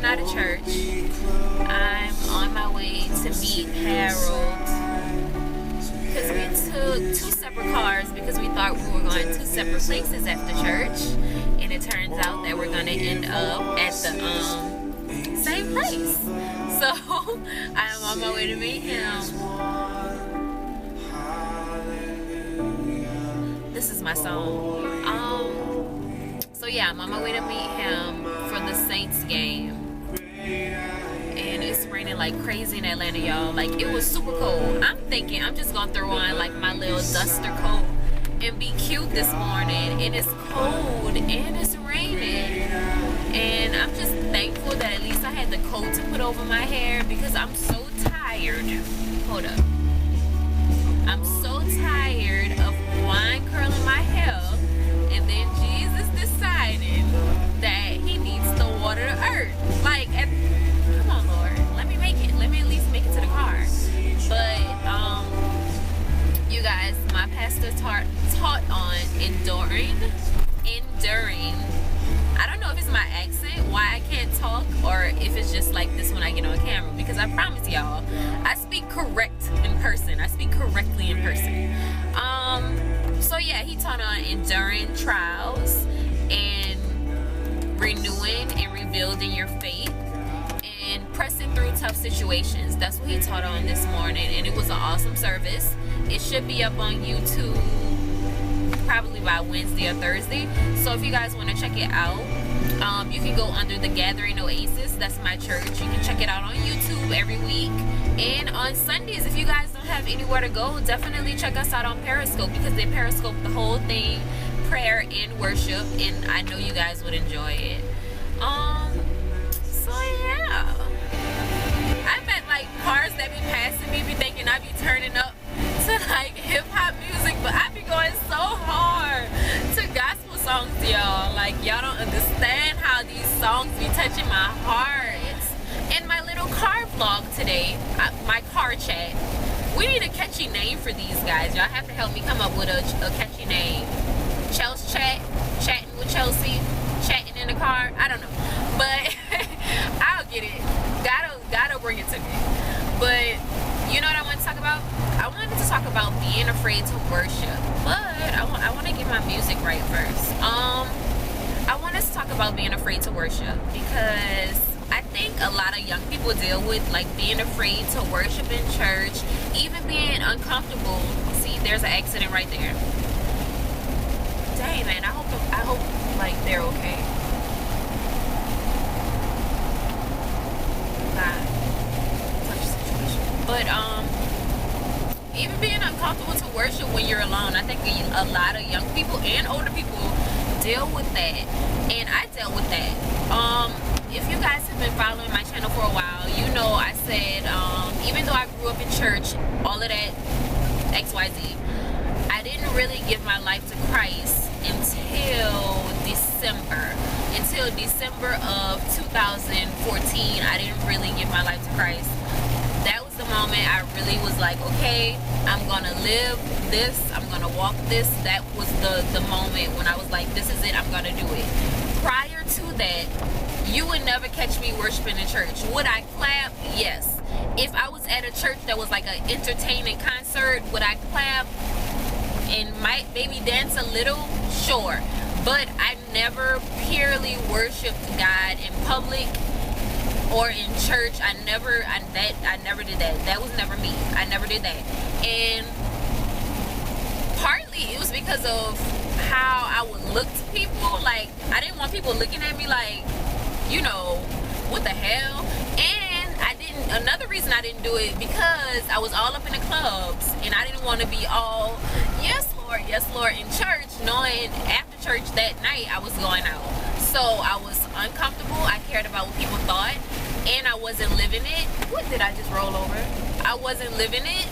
I'm not at church. I'm on my way to meet Harold because we took 2 separate cars because we thought we were going 2 separate places after church, and it turns out that we're going to end up at the same place. So I'm on my way to meet him. This is my song. So yeah, I'm on my way to meet him for the Saints game. And it's raining like crazy in Atlanta, y'all. Like, it was super cold. I'm thinking I'm just gonna throw on like my little duster coat and be cute this morning. And it's cold and it's raining. And I'm just thankful that at least I had the coat to put over my hair because I'm so tired. Hold up. I'm so tired of wine curling my hair and then Jesus deciding that he needs to water the earth. Like, come on, Lord, let me make it. Let me at least make it to the car. But you guys, my pastor taught on enduring. I don't know if it's my accent, why I can't talk, or if it's just like this when I get on camera, because I promise y'all, I speak correct in person. I speak correctly in person. So yeah, he taught on enduring trials and renewing and rebuilding your faith and pressing through tough situations. That's what he taught on this morning, and it was an awesome service. It should be up on YouTube probably by Wednesday or Thursday. So if you guys want to check it out, you can go under the Gathering Oasis. That's my church. You can check it out on YouTube every week. And on Sundays, if you guys don't have anywhere to go, definitely check us out on Periscope, because they Periscope the whole thing, prayer and worship, and I know you guys would enjoy it. So yeah, I bet like cars that be passing me be thinking I be turning up to like hip-hop music, but I be going so hard to gospel songs, y'all. Like, y'all don't understand how these songs be touching my heart. In my little car vlog today, my car chat, we need a catchy name for these guys. Y'all have to help me come up with a catchy name. Chelsea Chat, chatting with Chelsea, chatting in the car, I don't know, but I'll get it. Gotta bring it to me. But you know what I want to talk about? I wanted to talk about being afraid to worship, but I want to get my music right first. I want us to talk about being afraid to worship, because I think a lot of young people deal with like being afraid to worship in church, even being uncomfortable. See, there's an accident right there. Dang, man, I hope like they're okay. Touch situation. But even being uncomfortable to worship when you're alone, I think a lot of young people and older people deal with that, and I dealt with that. If you guys have been following my channel for a while, you know I said even though I grew up in church, all of that XYZ, I didn't really give my life to Christ until December of 2014. I didn't really give my life to Christ. That was the moment I really was like, okay, I'm gonna live this, I'm gonna walk this. That was the moment when I was like, this is it, I'm gonna do it. Prior to that, you would never catch me worshiping in church. Would I clap? Yes. If I was at a church that was like an entertaining concert, would I clap and might maybe dance a little? Sure. But I never purely worshiped God in public or in church. I never did that. That was never me. I never did that. And partly it was because of how I would look to people. Like, I didn't want people looking at me like, you know, what the hell? And another reason I didn't do it, because I was all up in the clubs and I didn't want to be all, yes Lord, in church, knowing after church that night I was going out. So I was uncomfortable. I cared about what people thought, and I wasn't living it. What did I just roll over? I wasn't living it,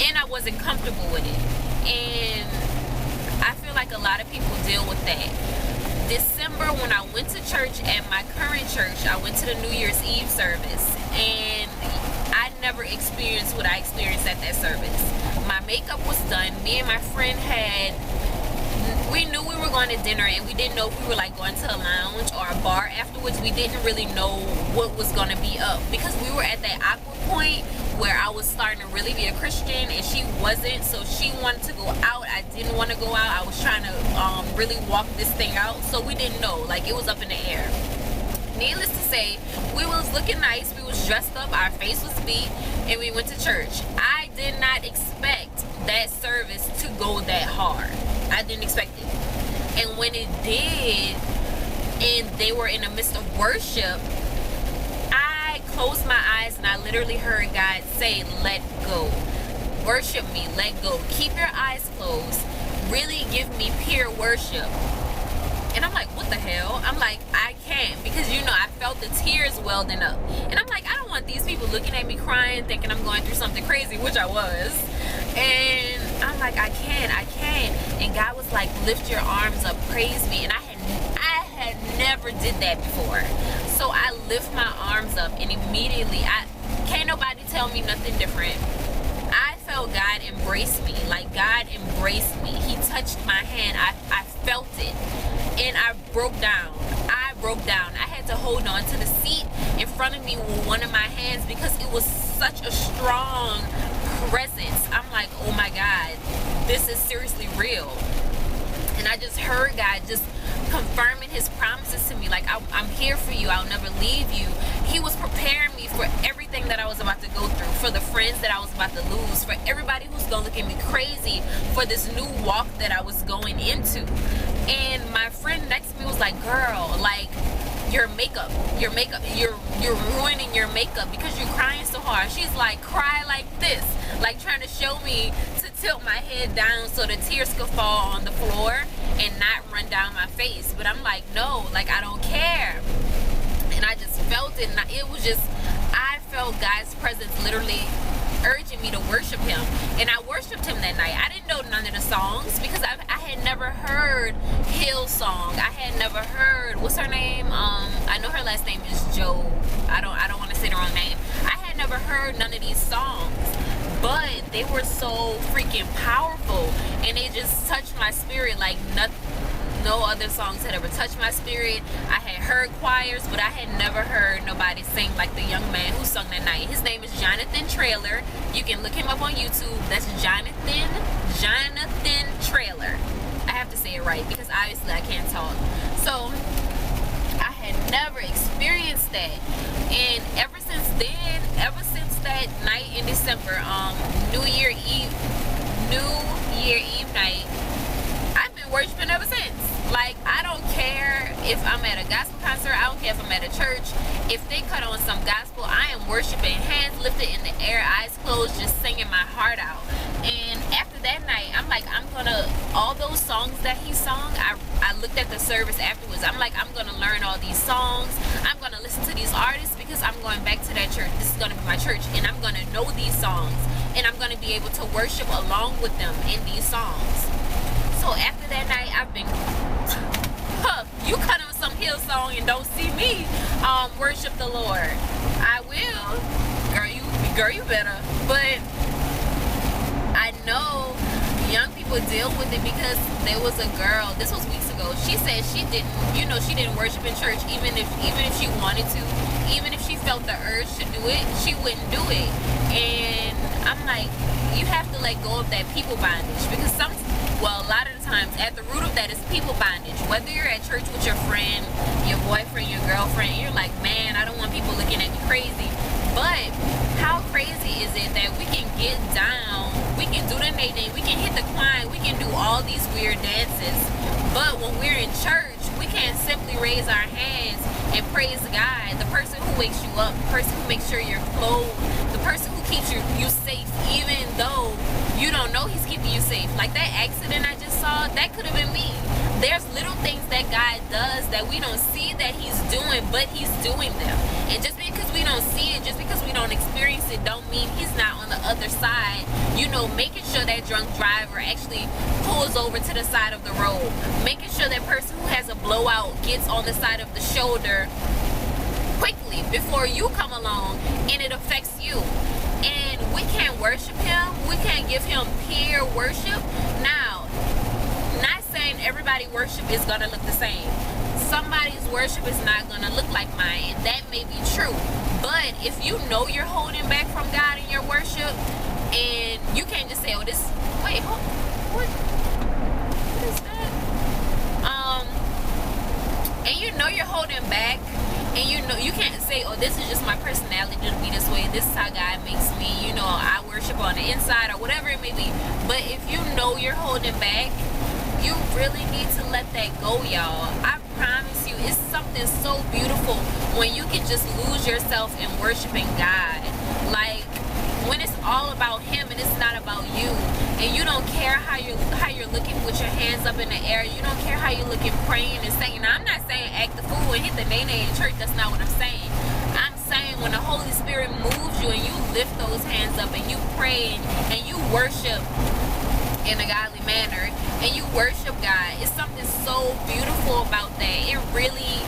and I wasn't comfortable with it. And I feel like a lot of people deal with that. December, when I went to church at my current church, I went to the New Year's Eve service, and I never experienced what I experienced at that service. My makeup was done. Me and my friend had we knew we were going to dinner, and we didn't know if we were like going to a lounge or a bar afterwards. We didn't really know what was going to be up, because we were at that awkward point where I was starting to really be a Christian and she wasn't. So she wanted to go out, I didn't want to go out. I was trying to really walk this thing out. So we didn't know, like it was up in the air. Needless to say, we was looking nice, we was dressed up, our face was beat, and we went to church. I did not expect that service to go that hard. I didn't expect it. And when it did, and they were in the midst of worship, I closed my eyes and I literally heard God say, let go. Worship me, let go. Keep your eyes closed. Really give me pure worship. And I'm like, what the hell? I'm like, I can't, because you know, I felt the tears welding up. And I'm like, I don't want these people looking at me crying, thinking I'm going through something crazy, which I was. And I'm like, I can't. And God was like, lift your arms up, praise me. And I had never did that before. So I lift my arms up, and immediately, can't nobody tell me nothing different. I felt God embrace me. Like God embraced me. He touched my hand. I felt it. And I broke down. I had to hold on to the seat in front of me with one of my hands, because it was such a strong presence. I'm like, oh my God, this is seriously real. And I just heard God just confirming his promises to me, like, I'm here for you, I'll never leave you. He was preparing me for everything that I was about to go through, for the friends that I was about to lose, for everybody who's gonna look at me crazy, for this new walk that I was going into. And my friend next to me was like, girl, like, your makeup, you're ruining your makeup because you're crying so hard. She's like, cry like this, like trying to show me to tilt my head down so the tears could fall on the floor and not run down my face. But I'm like, no, like, I don't care. And I just felt it, and it was just, I felt God's presence literally urging me to worship him. And I worshiped him that night. I didn't know none of the songs, because I had never heard Hillsong. I had never heard, what's her name? I know her last name is Joe. I don't want to say the wrong name. I had never heard none of these songs, but they were so freaking powerful, and they just touched my spirit like no other songs had ever touched my spirit. I had heard choirs, but I had never heard nobody sing like the young man who sung that night. His name is Jonathan Traylor. You can look him up on YouTube. That's Jonathan Traylor. I have to say it right, because obviously I can't talk. So I had never experienced that. And ever since then, ever since that night in December, New Year Eve night, I've been worshiping ever since. Like, I don't care if I'm at a gospel concert, I don't care if I'm at a church. If they cut on some gospel, I am worshiping, hands lifted in the air, eyes closed, just singing my heart out. And after that night, I'm like, all those songs that he sung, I looked at the service afterwards. I'm like, I'm gonna learn all these songs. I'm gonna listen to these artists, because I'm going back to that church. This is gonna be my church, and I'm gonna know these songs, and I'm gonna be able to worship along with them in these songs. So after that night, I've been, you cut on some Hillsong and don't see me worship the Lord. I will, girl, you better. But I know young people deal with it, because there was a girl, this was weeks ago, she said she didn't worship in church, even if she wanted to, even if she felt the urge to do it, she wouldn't do it. And I'm like, you have to let go of that people bondage, because a lot of the times, at the root of that is people bondage. Whether you're at church with your friend, your boyfriend, your girlfriend, you're like, man, I don't want people looking at me crazy. But how crazy is it that we can get down, we can do the nay-nay, we can hit the climb, we can do all these weird dances, but when we're in church, we can't simply raise our hands and praise God, the person who wakes you up, the person who makes sure you're clothed, the person who keeps you safe, even though you don't know he's keeping you safe. Like that accident I just saw, that could have been me. There's little things that God does that we don't see that he's doing, but he's doing them. And just because we don't see it, just because we don't experience it, don't mean he's not on the other side, making sure that drunk driver actually pulls over to the side of the road, making sure that person who has a blowout gets on the side of the shoulder quickly before you come along and it affects you. And we can't worship him, we can't give him pure worship. Now, not saying everybody worship is gonna look the same. Somebody's worship is not gonna look like mine, and that may be true. But if you know you're holding back from God in your worship, and you can't just say, oh, this, wait, what is that? And you know you're holding back, and you know you can't say, oh, this is just my personality to be this way, this is how God makes me, you know, I worship on the inside, or whatever it may be. But if you know you're holding back, you really need to let that go, y'all. I promise you, it's something so beautiful when you can just lose yourself in worshiping God. Like, when it's all about Him and it's not about you, and you don't care how you're looking with your hands up in the air, you don't care how you're looking praying and saying. Now, I'm not saying act the fool and hit the nay-nay in church. That's not what I'm saying. I'm saying when the Holy Spirit moves you and you lift those hands up and you pray and you worship in a godly manner and you worship God, it's something so beautiful about that. It really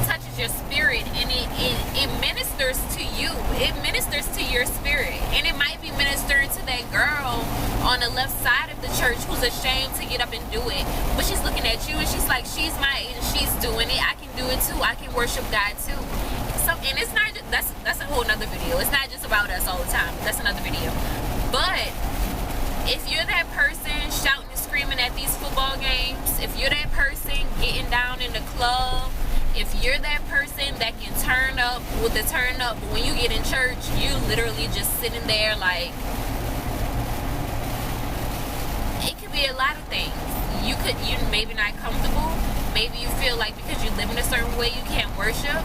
touches your spirit, and it ministers to you. It ministers to your spirit, and it might be ministering to that girl on the left side of the church who's ashamed to get up and do it, but she's looking at you and she's like, she's my age and she's doing it, I can do it too, I can worship God too. So, and it's not just, that's a whole nother video. It's not just about us all the time. That's another video. But if you're that person shouting and screaming at these football games, if you're that person getting down in the club, if you're that person that can turn up with the turn up, but when you get in church, you literally just sitting there like, it could be a lot of things. You're maybe not comfortable. Maybe you feel like because you live in a certain way, you can't worship.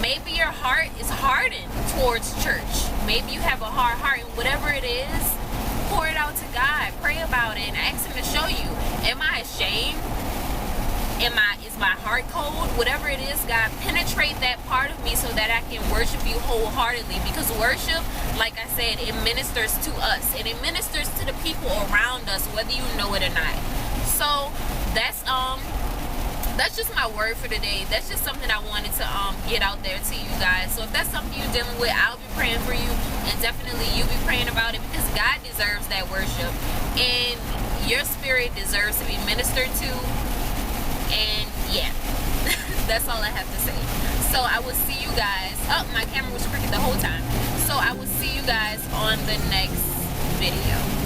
Maybe your heart is hardened towards church. Maybe you have a hard heart, and whatever it is, pour it out to God. Pray about it and ask Him to show you. Am I ashamed? Is my heart cold? Whatever it is, God, penetrate that part of me so that I can worship you wholeheartedly. Because worship, like I said, it ministers to us, and it ministers to the people around us, whether you know it or not. So that's just my word for today. That's just something I wanted to get out there to you guys. So if that's something you're dealing with, I'll be praying for you, and definitely you be praying about it, because God deserves that worship, and your spirit deserves to be ministered to. And yeah, that's all I have to say. So I will see you guys. Oh, my camera was crooked the whole time. So I will see you guys on the next video.